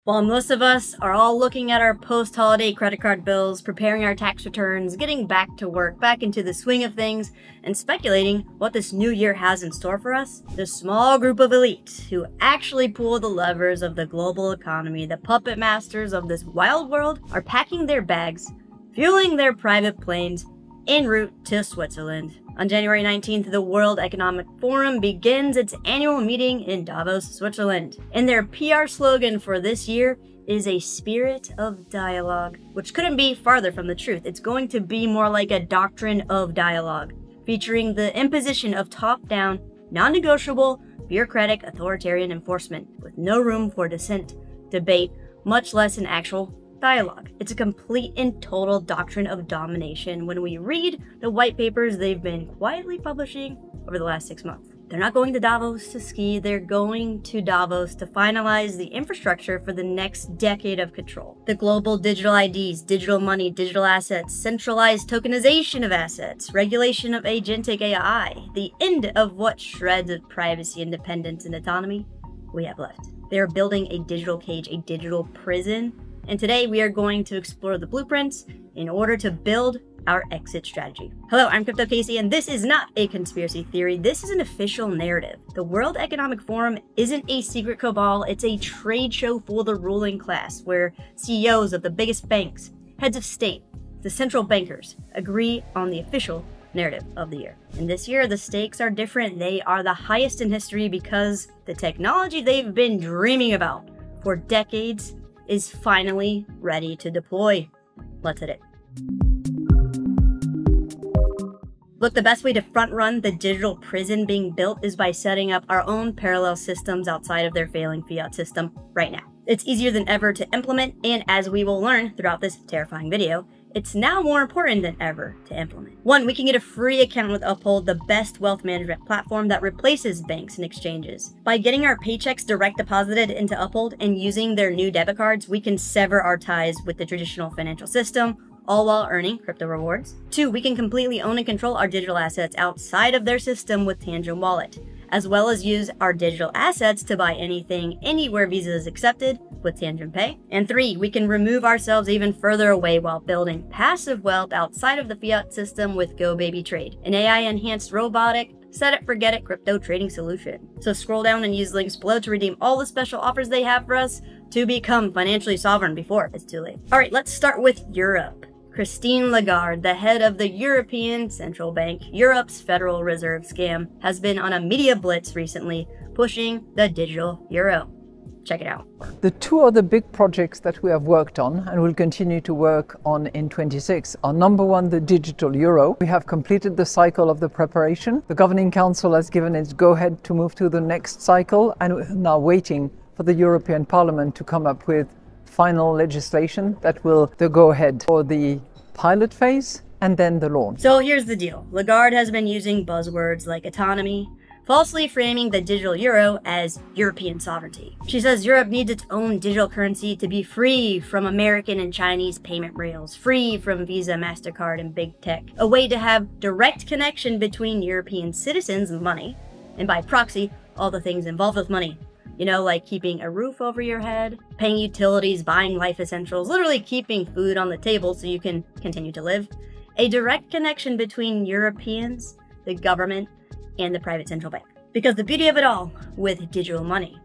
While most of us are all looking at our post-holiday credit card bills, preparing our tax returns, getting back to work, back into the swing of things, and speculating what this new year has in store for us, the small group of elites who actually pull the levers of the global economy, the puppet masters of this wild world, are packing their bags, fueling their private planes, en route to Switzerland. On January 19th, the World Economic Forum begins its annual meeting in Davos, Switzerland. And their PR slogan for this year is a spirit of dialogue, which couldn't be farther from the truth. It's going to be more like a doctrine of dialogue, featuring the imposition of top-down, non-negotiable, bureaucratic, authoritarian enforcement, with no room for dissent, debate, much less an actual dialogue. It's a complete and total doctrine of domination when we read the white papers they've been quietly publishing over the last 6 months. They're not going to Davos to ski, they're going to Davos to finalize the infrastructure for the next decade of control. The global digital IDs, digital money, digital assets, centralized tokenization of assets, regulation of agentic AI, the end of what shreds of privacy, independence, and autonomy we have left. They're building a digital cage, a digital prison, and today we are going to explore the blueprints in order to build our exit strategy. Hello, I'm Crypto Casey, and this is not a conspiracy theory. This is an official narrative. The World Economic Forum isn't a secret cabal, it's a trade show for the ruling class, where CEOs of the biggest banks, heads of state, the central bankers agree on the official narrative of the year. And this year, the stakes are different. They are the highest in history because the technology they've been dreaming about for decades is finally ready to deploy. Let's hit it. Look, the best way to front run the digital prison being built is by setting up our own parallel systems outside of their failing fiat system right now. It's easier than ever to implement, and as we will learn throughout this terrifying video, it's now more important than ever to implement. 1, we can get a free account with Uphold, the best wealth management platform that replaces banks and exchanges. By getting our paychecks direct deposited into Uphold and using their new debit cards, we can sever our ties with the traditional financial system, all while earning crypto rewards. 2, we can completely own and control our digital assets outside of their system with Tangem Wallet, as well as use our digital assets to buy anything anywhere Visa is accepted with Tangem Pay. And 3, we can remove ourselves even further away while building passive wealth outside of the fiat system with GoBabyTrade, an AI-enhanced robotic, set it forget it crypto trading solution. So scroll down and use links below to redeem all the special offers they have for us to become financially sovereign before it's too late. All right, let's start with Europe. Christine Lagarde, the head of the European Central Bank, Europe's Federal Reserve scam, has been on a media blitz recently, pushing the digital euro. Check it out. The 2 other big projects that we have worked on and will continue to work on in 26 are number 1, the digital euro. We have completed the cycle of the preparation. The Governing Council has given its go-ahead to move to the next cycle, and we're now waiting for the European Parliament to come up with final legislation that will the go-ahead for the pilot phase and then the launch. So here's the deal. Lagarde has been using buzzwords like autonomy, falsely framing the digital euro as European sovereignty. She says Europe needs its own digital currency to be free from American and Chinese payment rails, free from Visa, MasterCard, and big tech, a way to have direct connection between European citizens' money, and by proxy, all the things involved with money. You know, like keeping a roof over your head, paying utilities, buying life essentials, literally keeping food on the table so you can continue to live. A direct connection between Europeans, the government, and the private central bank. Because the beauty of it all with digital money,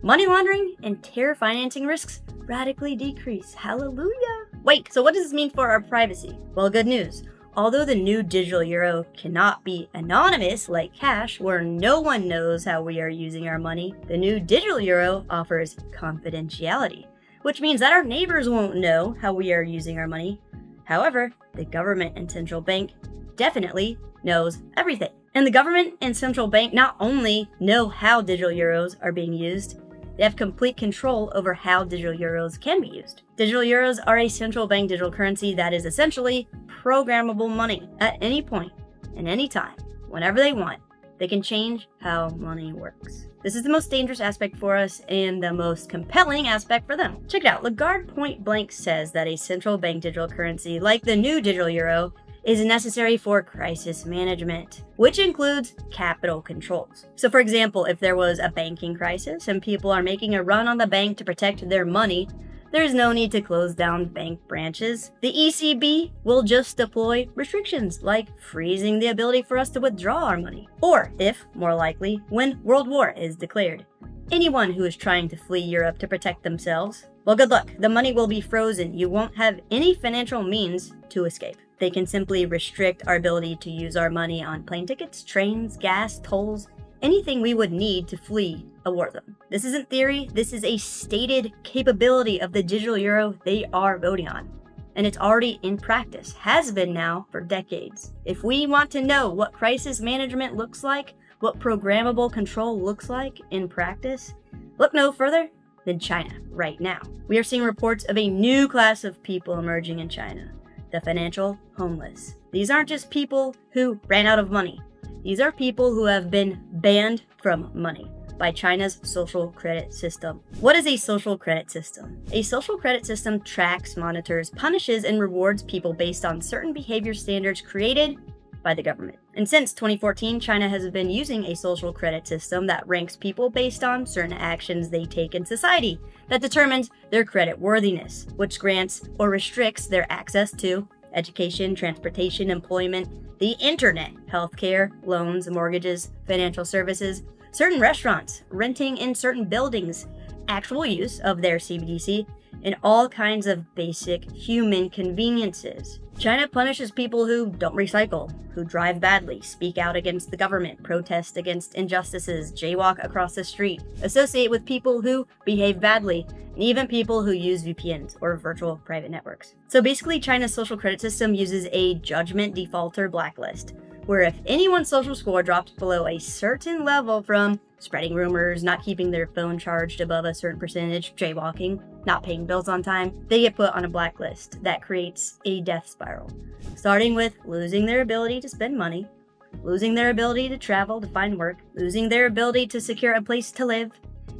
money laundering and terror financing risks radically decrease. Hallelujah. Wait, so what does this mean for our privacy? Well, good news. Although the new digital euro cannot be anonymous like cash, where no one knows how we are using our money, the new digital euro offers confidentiality, which means that our neighbors won't know how we are using our money. However, the government and central bank definitely knows everything. And the government and central bank not only know how digital euros are being used, they have complete control over how digital euros can be used. Digital euros are a central bank digital currency that is essentially programmable money. At any point, and any time, whenever they want, they can change how money works. This is the most dangerous aspect for us and the most compelling aspect for them. Check it out. Lagarde point blank says that a central bank digital currency like the new digital euro is necessary for crisis management, which includes capital controls. So for example, if there was a banking crisis and people are making a run on the bank to protect their money, there's no need to close down bank branches. The ECB will just deploy restrictions like freezing the ability for us to withdraw our money. Or, if more likely, when World War is declared. Anyone who is trying to flee Europe to protect themselves, well, good luck. The money will be frozen. You won't have any financial means to escape. They can simply restrict our ability to use our money on plane tickets, trains, gas, tolls, anything we would need to flee a war zone. This isn't theory, this is a stated capability of the digital euro they are voting on. And it's already in practice, has been now for decades. If we want to know what crisis management looks like, what programmable control looks like in practice, look no further than China right now. We are seeing reports of a new class of people emerging in China, the financial homeless. These aren't just people who ran out of money. These are people who have been banned from money by China's social credit system. What is a social credit system? A social credit system tracks, monitors, punishes, and rewards people based on certain behavior standards created by the government. And since 2014, China has been using a social credit system that ranks people based on certain actions they take in society that determines their credit worthiness, which grants or restricts their access to education, transportation, employment, the internet, healthcare, loans, mortgages, financial services, certain restaurants, renting in certain buildings, actual use of their CBDC, and all kinds of basic human conveniences. China punishes people who don't recycle, who drive badly, speak out against the government, protest against injustices, jaywalk across the street, associate with people who behave badly, and even people who use VPNs or virtual private networks. So basically, China's social credit system uses a judgment defaulter blacklist, where if anyone's social score drops below a certain level from spreading rumors, not keeping their phone charged above a certain percentage, jaywalking, not paying bills on time, they get put on a blacklist that creates a death spiral, starting with losing their ability to spend money, losing their ability to travel to find work, losing their ability to secure a place to live,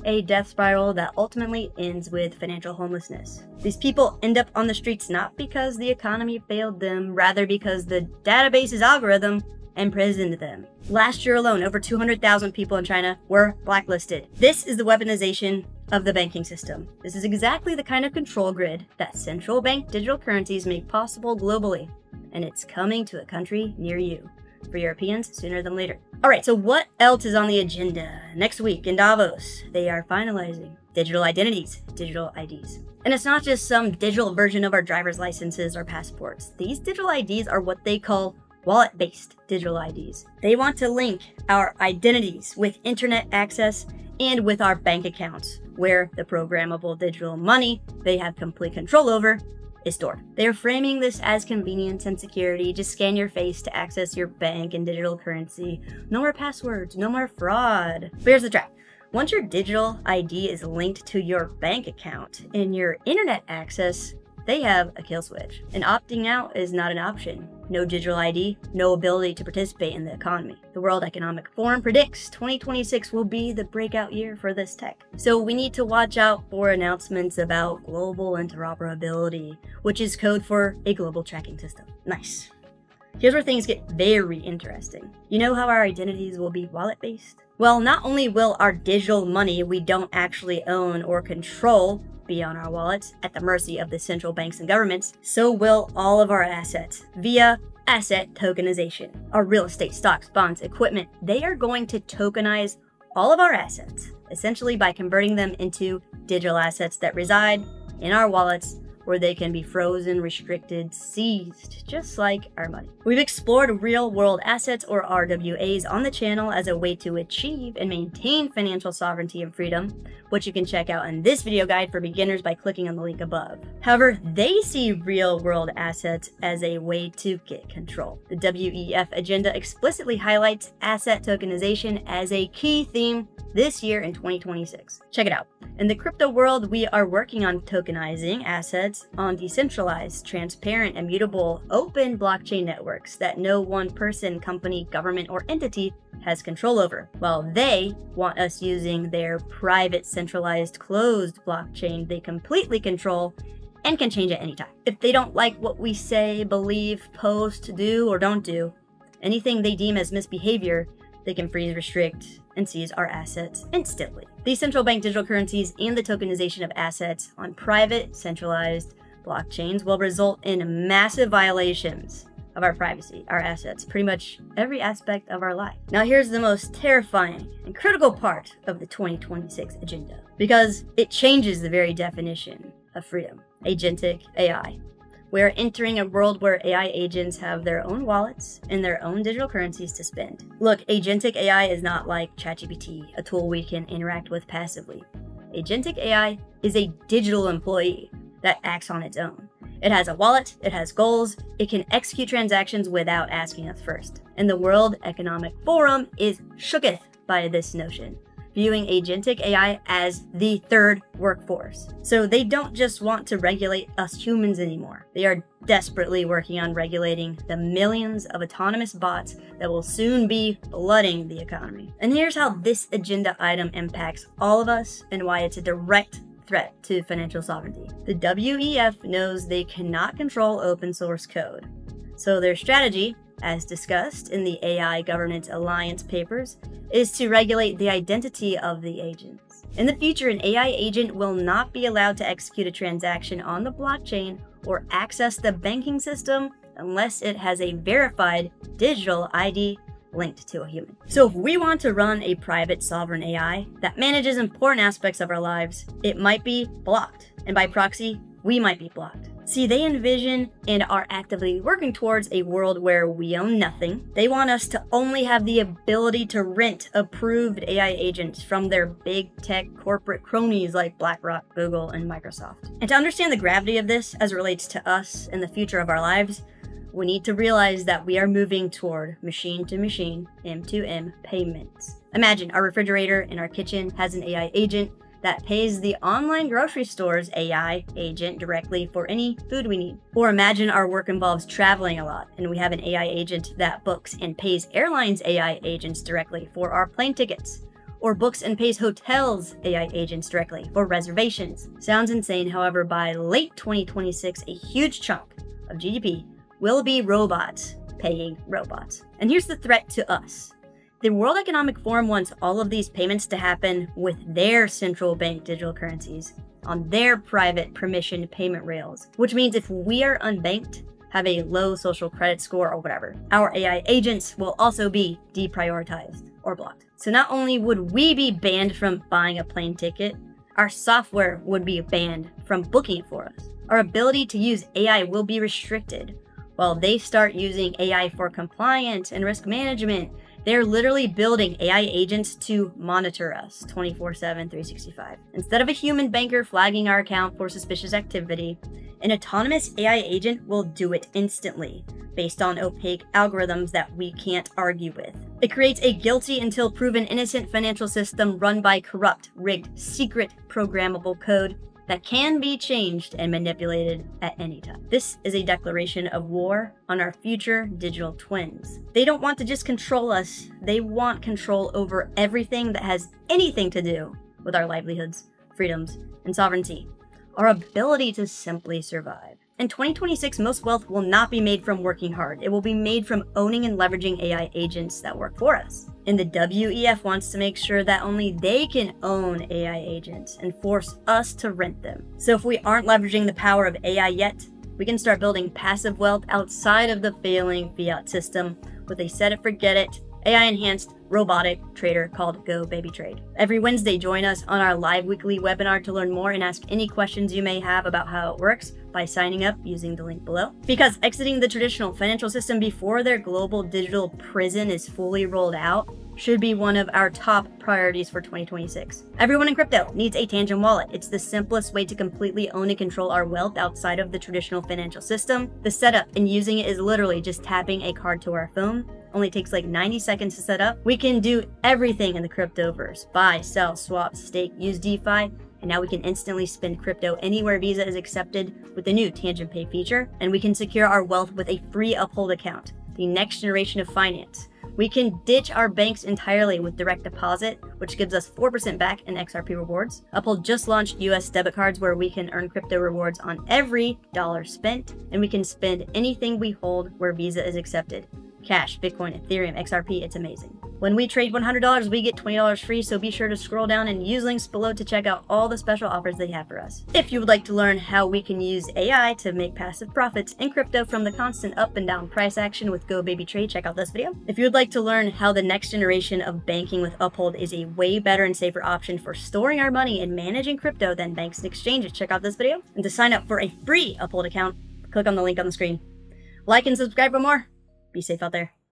a death spiral that ultimately ends with financial homelessness. These people end up on the streets not because the economy failed them, rather because the database's algorithm imprisoned them. Last year alone, over 200,000 people in China were blacklisted. This is the weaponization of the banking system. This is exactly the kind of control grid that central bank digital currencies make possible globally, and it's coming to a country near you. For Europeans, sooner than later. Alright, so what else is on the agenda? Next week in Davos, they are finalizing digital identities, digital IDs. And it's not just some digital version of our driver's licenses or passports. These digital IDs are what they call wallet-based digital IDs. They want to link our identities with internet access and with our bank accounts, where the programmable digital money they have complete control over is stored. They are framing this as convenience and security. Just scan your face to access your bank and digital currency. No more passwords, no more fraud. But here's the trap. Once your digital ID is linked to your bank account and your internet access, they have a kill switch. And opting out is not an option. No digital ID, no ability to participate in the economy. The World Economic Forum predicts 2026 will be the breakout year for this tech. So we need to watch out for announcements about global interoperability, which is code for a global tracking system. Nice. Here's where things get very interesting. You know how our identities will be wallet-based? Well, not only will our digital money we don't actually own or control be on our wallets at the mercy of the central banks and governments, so will all of our assets via asset tokenization. Our real estate, stocks, bonds, equipment, they are going to tokenize all of our assets, essentially by converting them into digital assets that reside in our wallets, where they can be frozen, restricted, seized, just like our money. We've explored real-world assets, or RWAs, on the channel as a way to achieve and maintain financial sovereignty and freedom, which you can check out in this video guide for beginners by clicking on the link above. However, they see real-world assets as a way to get control. The WEF agenda explicitly highlights asset tokenization as a key theme this year in 2026. Check it out. In the crypto world, we are working on tokenizing assets on decentralized, transparent, immutable, open blockchain networks that no one person, company, government, or entity has control over, while they want us using their private, centralized, closed blockchain they completely control and can change at any time. If they don't like what we say, believe, post, do, or don't do, anything they deem as misbehavior, they can freeze, restrict, and seize our assets instantly. These central bank digital currencies and the tokenization of assets on private, centralized blockchains will result in massive violations of our privacy, our assets, pretty much every aspect of our life. Now here's the most terrifying and critical part of the 2026 agenda, because it changes the very definition of freedom. Agentic AI. We're entering a world where AI agents have their own wallets and their own digital currencies to spend. Look, agentic AI is not like ChatGPT, a tool we can interact with passively. Agentic AI is a digital employee that acts on its own. It has a wallet, it has goals, it can execute transactions without asking us first. And the World Economic Forum is shooketh by this notion, viewing agentic AI as the third workforce. So they don't just want to regulate us humans anymore. They are desperately working on regulating the millions of autonomous bots that will soon be flooding the economy. And here's how this agenda item impacts all of us and why it's a direct threat to financial sovereignty. The WEF knows they cannot control open source code. So their strategy, as discussed in the AI Governance Alliance papers, is to regulate the identity of the agents. In the future, an AI agent will not be allowed to execute a transaction on the blockchain or access the banking system unless it has a verified digital ID linked to a human. So if we want to run a private sovereign AI that manages important aspects of our lives, it might be blocked. And by proxy, we might be blocked. See, they envision and are actively working towards a world where we own nothing. They want us to only have the ability to rent approved AI agents from their big tech corporate cronies like BlackRock, Google, and Microsoft. And to understand the gravity of this as it relates to us and the future of our lives, we need to realize that we are moving toward machine-to-machine, M2M payments. Imagine our refrigerator in our kitchen has an AI agent that pays the online grocery store's AI agent directly for any food we need. Or imagine our work involves traveling a lot and we have an AI agent that books and pays airlines AI agents directly for our plane tickets. Or books and pays hotels AI agents directly for reservations. Sounds insane, however, by late 2026, a huge chunk of GDP will be robots paying robots. And here's the threat to us. The World Economic Forum wants all of these payments to happen with their central bank digital currencies on their private permission payment rails, which means if we are unbanked, have a low social credit score or whatever, our AI agents will also be deprioritized or blocked. So not only would we be banned from buying a plane ticket, our software would be banned from booking it for us. Our ability to use AI will be restricted. While they start using AI for compliance and risk management, they're literally building AI agents to monitor us 24/7, 365. Instead of a human banker flagging our account for suspicious activity, an autonomous AI agent will do it instantly, based on opaque algorithms that we can't argue with. It creates a guilty until proven innocent financial system run by corrupt, rigged, secret, programmable code that can be changed and manipulated at any time. This is a declaration of war on our future digital twins. They don't want to just control us, they want control over everything that has anything to do with our livelihoods, freedoms, and sovereignty. Our ability to simply survive. In 2026, most wealth will not be made from working hard. It will be made from owning and leveraging AI agents that work for us. And the WEF wants to make sure that only they can own AI agents and force us to rent them. So if we aren't leveraging the power of AI yet, we can start building passive wealth outside of the failing fiat system with a set it forget it, AI-enhanced robotic trader called Go Baby Trade. Every Wednesday, join us on our live weekly webinar to learn more and ask any questions you may have about how it works by signing up using the link below. Because exiting the traditional financial system before their global digital prison is fully rolled out should be one of our top priorities for 2026. Everyone in crypto needs a Tangem Wallet. It's the simplest way to completely own and control our wealth outside of the traditional financial system. The setup and using it is literally just tapping a card to our phone. Only takes like 90 seconds to set up. We can do everything in the cryptoverse. Buy, sell, swap, stake, use DeFi, and now we can instantly spend crypto anywhere Visa is accepted with the new Tangem Pay feature, and we can secure our wealth with a free Uphold account, the next generation of finance, We can ditch our banks entirely with direct deposit, which gives us 4% back in XRP rewards. Uphold just launched US debit cards where we can earn crypto rewards on every dollar spent, and we can spend anything we hold where Visa is accepted. Cash, Bitcoin, Ethereum, XRP, it's amazing. When we trade $100, we get $20 free, so be sure to scroll down and use links below to check out all the special offers they have for us. If you would like to learn how we can use AI to make passive profits in crypto from the constant up and down price action with Go Baby Trade, check out this video. If you would like to learn how the next generation of banking with Uphold is a way better and safer option for storing our money and managing crypto than banks and exchanges, check out this video. And to sign up for a free Uphold account, click on the link on the screen. Like and subscribe for more. Be safe out there.